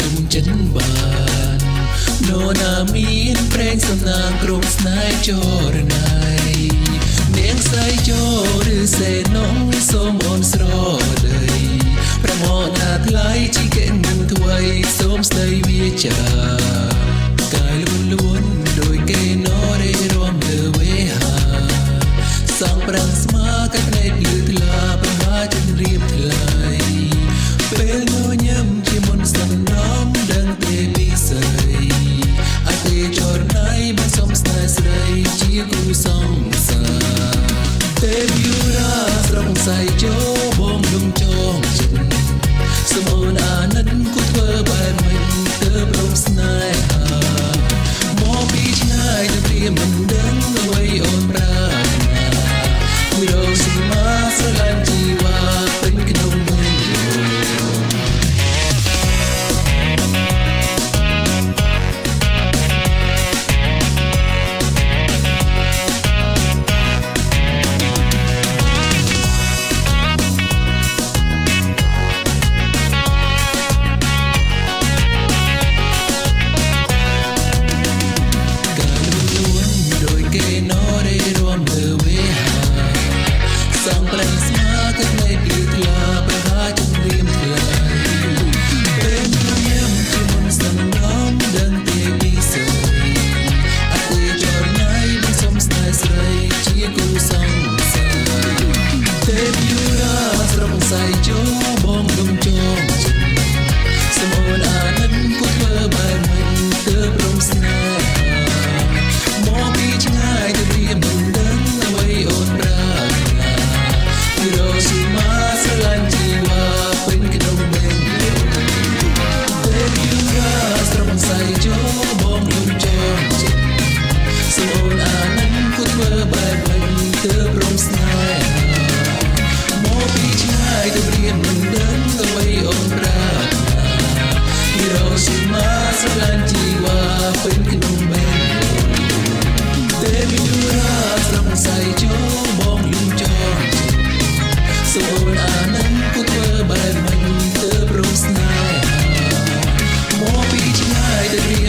ទុំចិនបាននោណាមានប្រេងសំណាងក្រុមស្នេហ៍ចរណៃនាងស្រីចោឬសេនងសូមអូនស្រដីប្រមោណាថ្លៃជីកេនឹងថ្វីសូមស្ដីវាចាកាយលួនដោយគេណរេរំលើវេហាសងប្រាំងស្មាកាត់ភ្នែកលឺថ្លាប្រហាជិនរៀបថ្លៃពេលងញឹមជាមុនសំណំដឹងទេពីស្រីអត់ទេចរណៃមិនសុំស្នេហ៍ស្រីជាគូសង្សារទេវយូរាស្រងស័យចូលបងលំចងចិត្តសមអូនអាណិតគូធ្វើបែបមិនទៅព្រមស្នេហាមកពីឆ្ងាយទៅព្រាមិនដឹងអ្វីអូនប្រាថ្នាគូរោស៊ីមាស្រឡាញ់ជីវ៉ាពេញក្នុងវិញស័យចូលបងលំចងចិត្តសមអូនអាណិតគូធ្វើបែបមិនទើបរំស្នេហាមកពីឆ្ងាយទៅព្រាមិនដឹងអ្វីអូនប្រាថ្នាពីរស៊ីមាស្រឡាញ់ជីវ៉ាពេញក្នុងបេះដូងទេពយូរាស្រងស័យចូលបងលំចងចិត្តសមអូនអាណិតគូធ្វើបែបមិនទើបរំស្នេហាមកពីឆ្ងាយទៅព្រាមិនដឹងអ្វីអូនប្រាថ្នាពីរស៊ីមាស្រឡាញ់ជីវ៉ាពេញក្នុងបេះដូងទេពយូរាស្រងស័យចូលបងលំចងចិត្តសូមអូនអាណិតគូធ្វើបែបមិនទើបរំស្នេហាមកពីឆ្ងាយទៅព្រា